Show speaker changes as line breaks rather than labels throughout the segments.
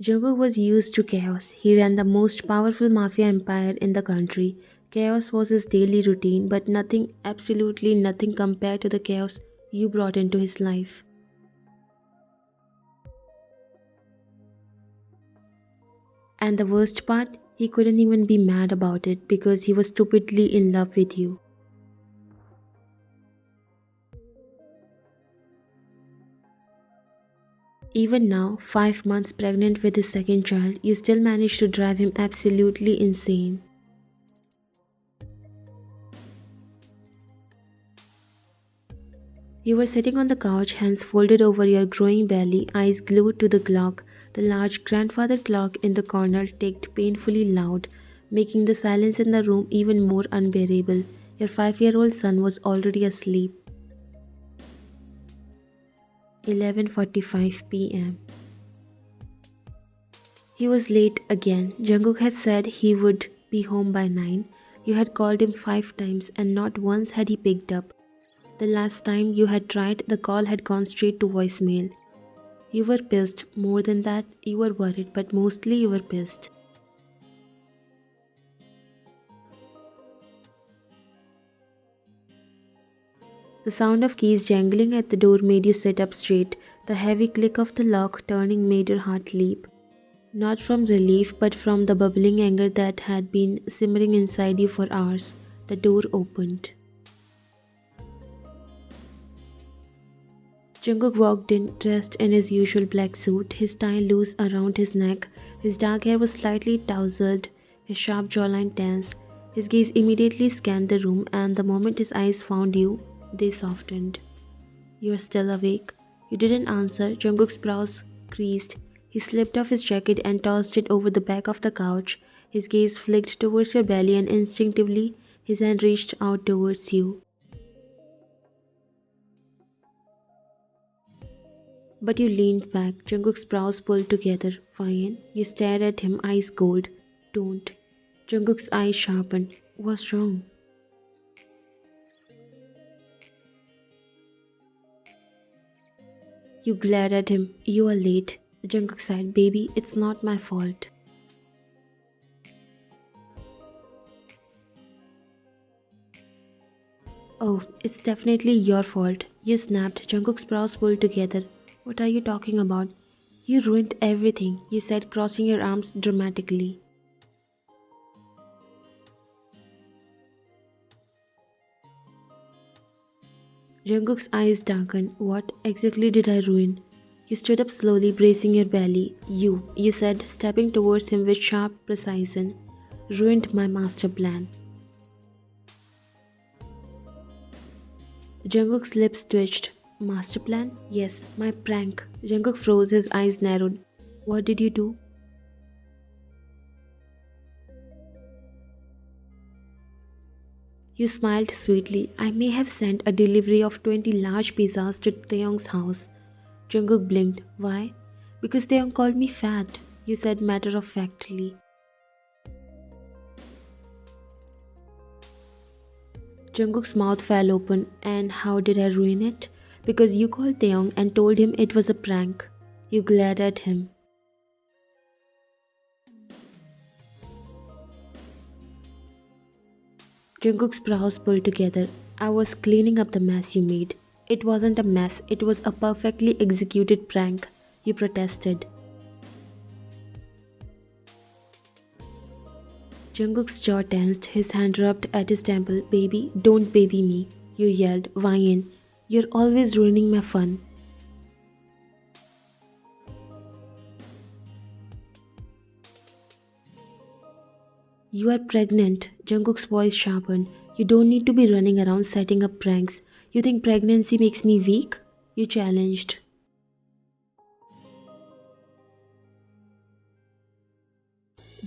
Jungkook was used to chaos. He ran the most powerful mafia empire in the country. Chaos was his daily routine, but nothing, absolutely nothing compared to the chaos you brought into his life. And the worst part, he couldn't even be mad about it because he was stupidly in love with you. Even now, 5 months pregnant with his second child, you still manage to drive him absolutely insane. You were sitting on the couch, hands folded over your growing belly, eyes glued to the clock. The large grandfather clock in the corner ticked painfully loud, making the silence in the room even more unbearable. Your 5-year-old son was already asleep. 11:45 p.m. He was late again. Jungkook had said he would be home by 9. You had called him 5 times and not once had he picked up. The last time you had tried, the call had gone straight to voicemail. You were pissed. More than that, you were worried, but mostly you were pissed. The sound of keys jangling at the door made you sit up straight. The heavy click of the lock turning made your heart leap. Not from relief, but from the bubbling anger that had been simmering inside you for hours. The door opened. Jungkook walked in, dressed in his usual black suit, his tie loose around his neck. His dark hair was slightly tousled, his sharp jawline tense. His gaze immediately scanned the room, and the moment his eyes found you, they softened. "You're still awake?" You didn't answer. Jungkook's brows creased. He slipped off his jacket and tossed it over the back of the couch. His gaze flicked towards your belly, and instinctively, his hand reached out towards you. But you leaned back, Jungkook's brows pulled together. "Fine." You stared at him, eyes cold. "Don't." Jungkook's eyes sharpened. "What's wrong?" You glared at him. "You are late." Jungkook sighed. "Baby, it's not my fault." "Oh, it's definitely your fault." You snapped. Jungkook's brows pulled together. "What are you talking about?" "You ruined everything," you said, crossing your arms dramatically. Jungkook's eyes darkened. "What exactly did I ruin?" You stood up slowly, bracing your belly. You said, stepping towards him with sharp precision. "Ruined my master plan." Jungkook's lips twitched. "Master plan?" "Yes, my prank." Jungkook froze, his eyes narrowed. "What did you do?" You smiled sweetly. "I may have sent a delivery of 20 large pizzas to Taeyong's house." Jungkook blinked. "Why?" "Because Taeyong called me fat," you said matter of factly. Jungkook's mouth fell open. "And how did I ruin it?" "Because you called Taeyong and told him it was a prank." You glared at him. Jungkook's brows pulled together. "I was cleaning up the mess you made." "It wasn't a mess, it was a perfectly executed prank," you protested. Jungkook's jaw tensed, his hand rubbed at his temple. "Baby, don't baby me," you yelled. "Why? You're always ruining my fun." "You are pregnant," Jungkook's voice sharpened. "You don't need to be running around setting up pranks. You think pregnancy makes me weak?" You challenged.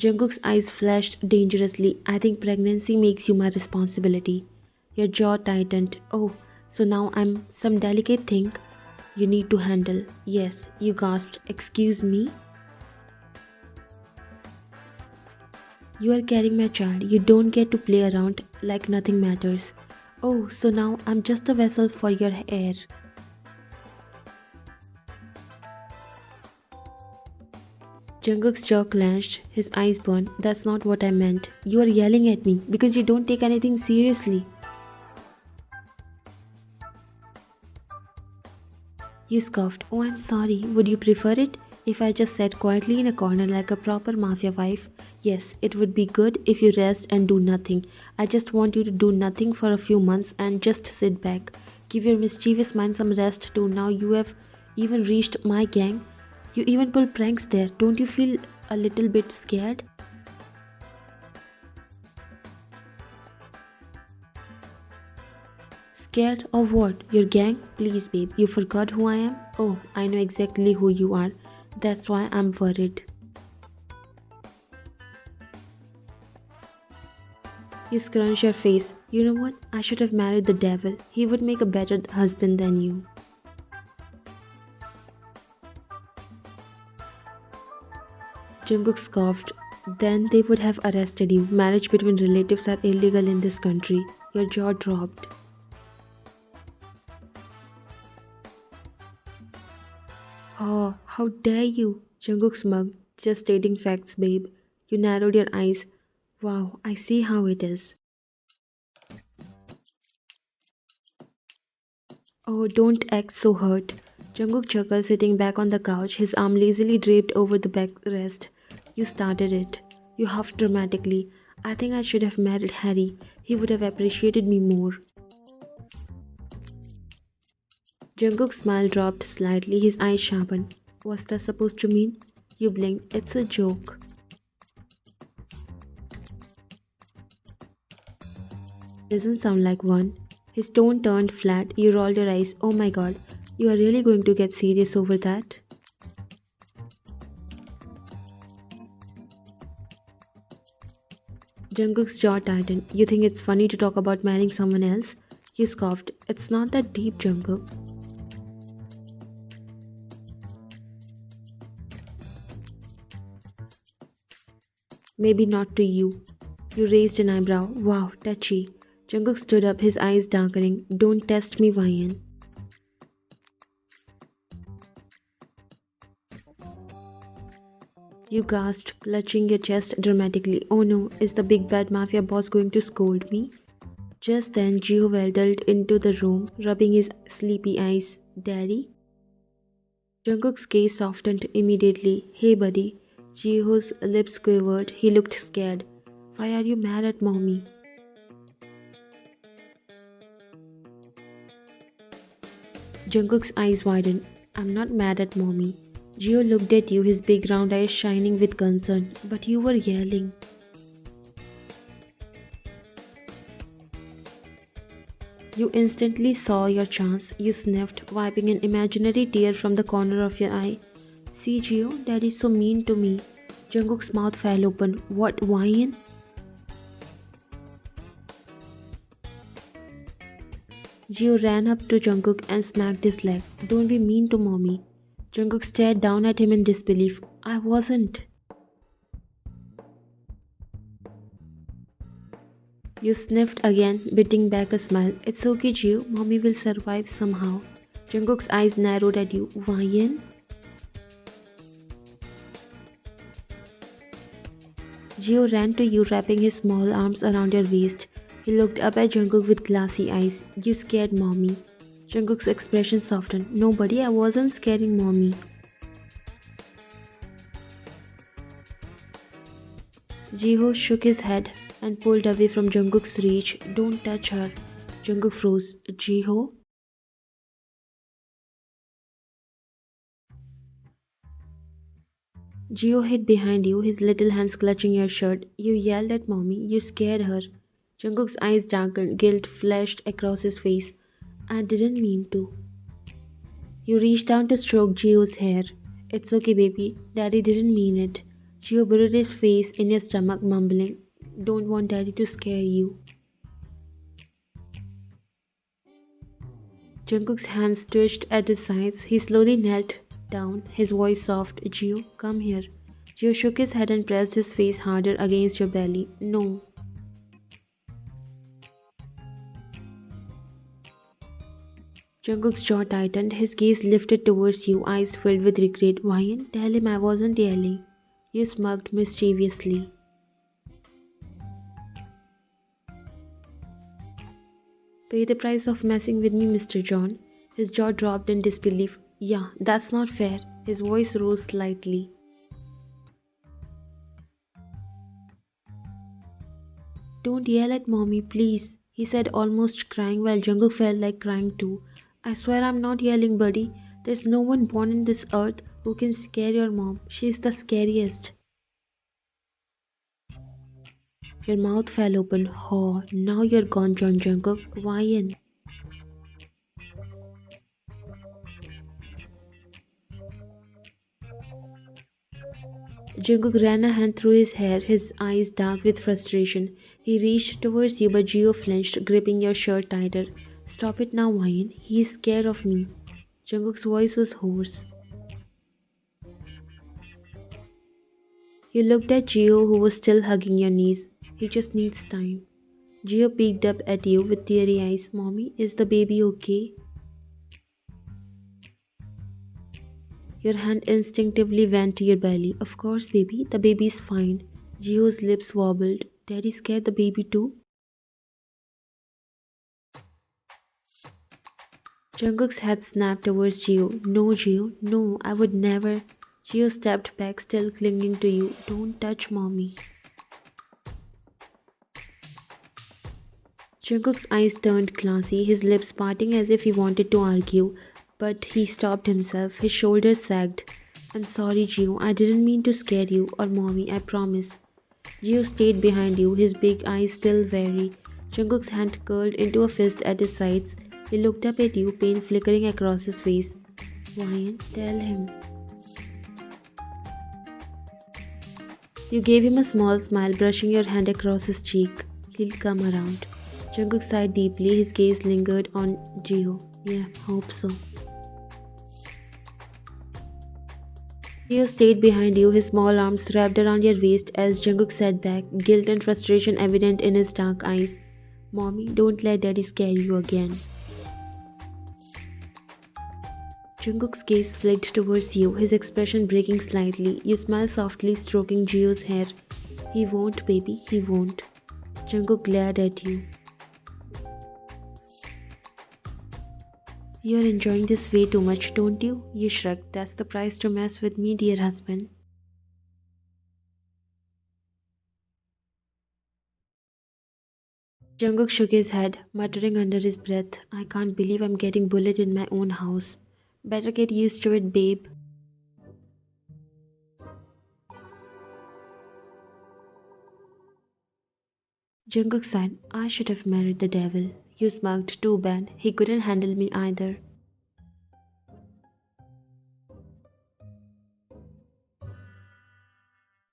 Jungkook's eyes flashed dangerously. "I think pregnancy makes you my responsibility." Your jaw tightened. "Oh, so now I'm some delicate thing you need to handle." "Yes," you gasped. "Excuse me?" "You are carrying my child. You don't get to play around like nothing matters." "Oh, so now I'm just a vessel for your heir." Jungkook's jaw clenched, his eyes burned. That's not what I meant. You are yelling at me because you don't take anything seriously. You scoffed. Oh, I'm sorry. Would you prefer it if I just sat quietly in a corner like a proper mafia wife? Yes, it would be good if you rest and do nothing. I just want you to do nothing for a few months and just sit back. Give your mischievous mind some rest too. Now you have even reached my gang. You even pull pranks there. Don't you feel a little bit scared? Scared of what? Your gang? Please, babe, you forgot who I am? Oh, I know exactly who you are. That's why I'm worried. You scrunch your face. You know what? I should have married the devil. He would make a better husband than you. Jungkook scoffed. Then they would have arrested you. Marriage between relatives are illegal in this country. Your jaw dropped. Oh, how dare you? Jungkook smuggled. Just stating facts, babe. You narrowed your eyes. Wow, I see how it is. Oh, don't act so hurt. Jungkook chuckled, sitting back on the couch, his arm lazily draped over the backrest. You started it. You huffed dramatically. I think I should have married Harry. He would have appreciated me more. Jungkook's smile dropped slightly, his eyes sharpened. What's that supposed to mean? You blinked. It's a joke. Doesn't sound like one. His tone turned flat. You rolled your eyes. Oh my god. You are really going to get serious over that? Jungkook's jaw tightened. You think it's funny to talk about marrying someone else? He scoffed. It's not that deep, Jungkook. Maybe not to you. You raised an eyebrow. Wow, touchy. Jungkook stood up, his eyes darkening. Don't test me, Ryan. You gasped, clutching your chest dramatically. Oh no, is the big bad mafia boss going to scold me? Just then, Gio waddled into the room, rubbing his sleepy eyes. Daddy? Jungkook's gaze softened immediately. Hey, buddy. Jiho's lips quivered. He looked scared. Why are you mad at mommy? Jungkook's eyes widened. I'm not mad at mommy. Gio looked at you, his big round eyes shining with concern. But you were yelling. You instantly saw your chance. You sniffed, wiping an imaginary tear from the corner of your eye. See, Gio, Daddy's so mean to me. Jungkook's mouth fell open. What, Ryan? Gio ran up to Jungkook and smacked his leg. Don't be mean to mommy. Jungkook stared down at him in disbelief. I wasn't. You sniffed again, biting back a smile. It's okay, Gio. Mommy will survive somehow. Jungkook's eyes narrowed at you. Ryan? Gio ran to you, wrapping his small arms around your waist. He looked up at Jungkook with glassy eyes. You scared mommy. Jungkook's expression softened. Nobody, I wasn't scaring mommy. Jiho shook his head and pulled away from Jungkook's reach. Don't touch her. Jungkook froze. Jiho? Gio hid behind you, his little hands clutching your shirt. You yelled at mommy. You scared her. Jungkook's eyes darkened. Guilt flashed across his face. I didn't mean to. You reached down to stroke Gio's hair. It's okay, baby. Daddy didn't mean it. Gio buried his face in your stomach, mumbling, Don't want Daddy to scare you. Jungkook's hands twitched at his sides. He slowly knelt down, his voice soft. Gio, come here. Gio shook his head and pressed his face harder against your belly. No. Jungkook's jaw tightened, his gaze lifted towards you, eyes filled with regret. Ryan, tell him I wasn't yelling. You smirked mischievously. Pay the price of messing with me, Mr. John. His jaw dropped in disbelief. Yeah, that's not fair. His voice rose slightly. Don't yell at mommy, please, he said, almost crying while Jungkook felt like crying too. I swear I'm not yelling, buddy. There's no one born in this earth who can scare your mom. She's the scariest. Your mouth fell open. Oh, now you're gone, John Jungkook. Why in? Jungkook ran a hand through his hair, his eyes dark with frustration. He reached towards you, but Gio flinched, gripping your shirt tighter. Stop it now, Wyan. He's scared of me. Jungkook's voice was hoarse. You looked at Gio, who was still hugging your knees. He just needs time. Gio peeked up at you with teary eyes. Mommy, is the baby okay? Your hand instinctively went to your belly. Of course, baby. The baby's fine. Gio's lips wobbled. Daddy scared the baby too? Jungkook's head snapped towards Gio. No, Gio. No, I would never. Gio stepped back, still clinging to you. Don't touch mommy. Jungkook's eyes turned glassy, his lips parting as if he wanted to argue, but he stopped himself. His shoulders sagged. I'm sorry, Gio. I didn't mean to scare you or mommy, I promise. Gio stayed behind you, his big eyes still wary. Jungkook's hand curled into a fist at his sides. He looked up at you, pain flickering across his face. Wyan, tell him. You gave him a small smile, brushing your hand across his cheek. He'll come around. Jungkook sighed deeply, his gaze lingered on Gio. Yeah, hope so. Gio stayed behind you, his small arms wrapped around your waist as Jungkook sat back, guilt and frustration evident in his dark eyes. Mommy, don't let daddy scare you again. Jungkook's gaze flicked towards you, his expression breaking slightly. You smiled softly, stroking Gio's hair. He won't, baby, he won't. Jungkook glared at you. You're enjoying this way too much, don't you? You shrugged. That's the price to mess with me, dear husband. Jungkook shook his head, muttering under his breath, I can't believe I'm getting bullied in my own house. Better get used to it, babe. Jungkook said, I should have married the devil. You smirked, too bad. He couldn't handle me either.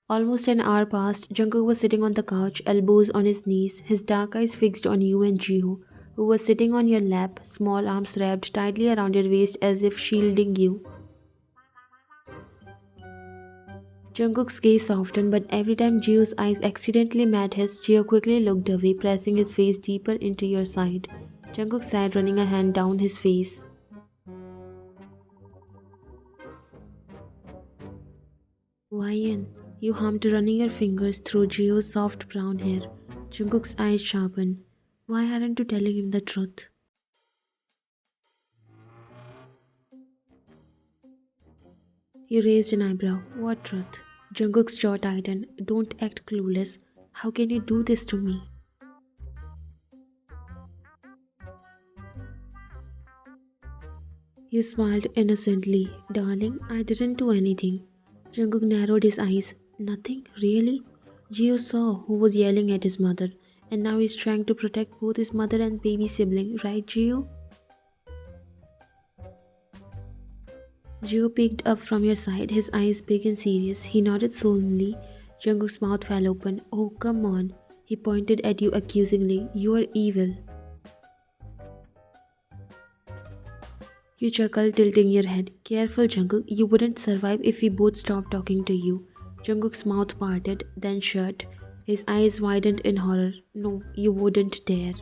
Almost an hour passed. Jungkook was sitting on the couch, elbows on his knees, his dark eyes fixed on you and Jihoo, who was sitting on your lap, small arms wrapped tightly around your waist as if shielding you. Jungkook's gaze softened, but every time Jihoo's eyes accidentally met his, Jihoo quickly looked away, pressing his face deeper into your side. Jungkook sighed, running a hand down his face. Wyan, you hummed, running your fingers through Jihoo's soft brown hair. Jungkook's eyes sharpened. Why aren't you telling him the truth? He raised an eyebrow. What truth? Jungkook's jaw tightened. Don't act clueless. How can you do this to me? You smiled innocently. Darling, I didn't do anything. Jungkook narrowed his eyes. Nothing? Really? Jihoo saw who was yelling at his mother, and now he's trying to protect both his mother and baby sibling, right, Jihoo? Jihoo picked up from your side, his eyes big and serious. He nodded solemnly. Jungkook's mouth fell open. Oh, come on. He pointed at you accusingly. You are evil. You chuckled, tilting your head. Careful, Jungkook. You wouldn't survive if we both stopped talking to you. Jungkook's mouth parted, then shut. His eyes widened in horror. No, you wouldn't dare.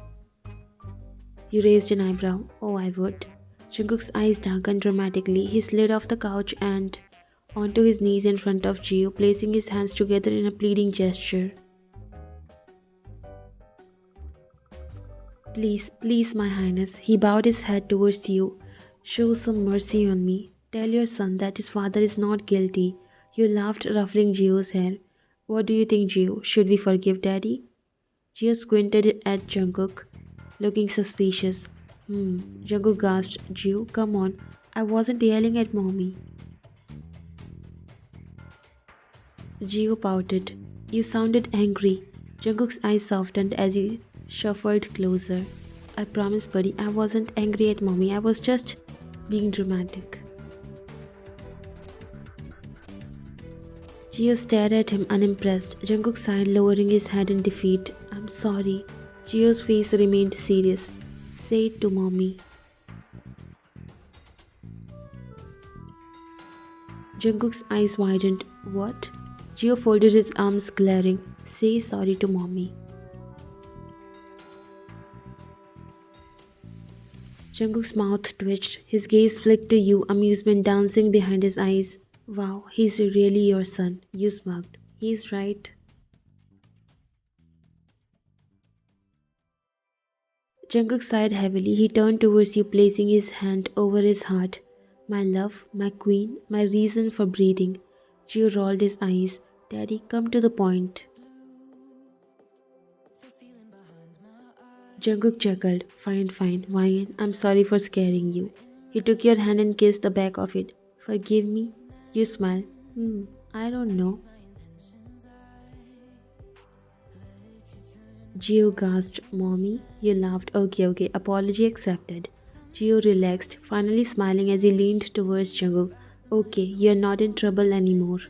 You raised an eyebrow. Oh, I would. Jungkook's eyes darkened dramatically. He slid off the couch and... onto his knees in front of Gio, placing his hands together in a pleading gesture. Please, please, my highness. He bowed his head towards you. Show some mercy on me. Tell your son that his father is not guilty. You laughed, ruffling Gio's hair. What do you think, Gio? Should we forgive Daddy? Gio squinted at Jungkook, looking suspicious. Jungkook gasped. Gio, come on. I wasn't yelling at mommy. Gio pouted. You sounded angry. Jungkook's eyes softened as he shuffled closer. I promise, buddy, I wasn't angry at mommy. I was just being dramatic. Gio stared at him unimpressed. Jungkook sighed, lowering his head in defeat. I'm sorry. Gio's face remained serious. Say it to mommy. Jungkook's eyes widened. What? Gio folded his arms, glaring. Say sorry to mommy. Jungkook's mouth twitched. His gaze flicked to you, amusement dancing behind his eyes. Wow, he's really your son. You smirked. He's right. Jungkook sighed heavily. He turned towards you, placing his hand over his heart. My love, my queen, my reason for breathing. Gio rolled his eyes. Daddy, come to the point. Jungkook chuckled. Fine, fine, Ryan. I'm sorry for scaring you. He took your hand and kissed the back of it. Forgive me? You smiled. I don't know. Gio gasped. Mommy? You laughed. Okay, apology accepted. Gio relaxed, finally smiling as he leaned towards Jungkook. Okay, you're not in trouble anymore.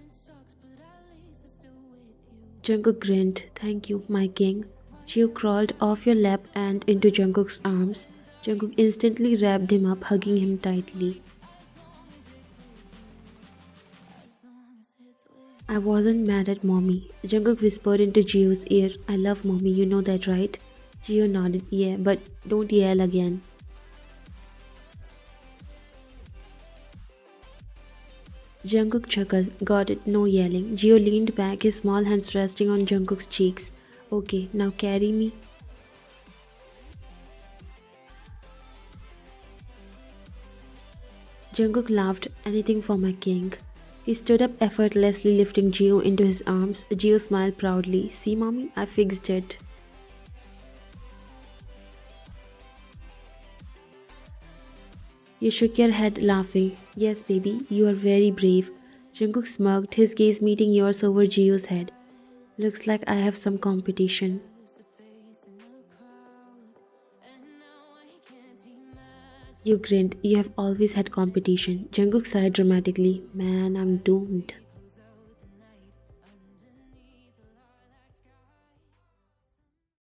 Jungkook grinned. Thank you, my king. Gio crawled off your lap and into Jungkook's arms. Jungkook instantly wrapped him up, hugging him tightly. I wasn't mad at mommy. Jungkook whispered into Gio's ear. I love mommy, you know that, right? Gio nodded. Yeah, but don't yell again. Jungkook chuckled. Got it, no yelling. Gio leaned back, his small hands resting on Jungkook's cheeks. Okay, now carry me. Jungkook laughed. Anything for my king. He stood up effortlessly, lifting Gio into his arms. Gio smiled proudly. See, mommy, I fixed it. You shook your head, laughing. Yes, baby, you are very brave. Jungkook smirked, his gaze meeting yours over Gio's head. Looks like I have some competition. You grinned. You have always had competition. Jungkook sighed dramatically. Man, I'm doomed.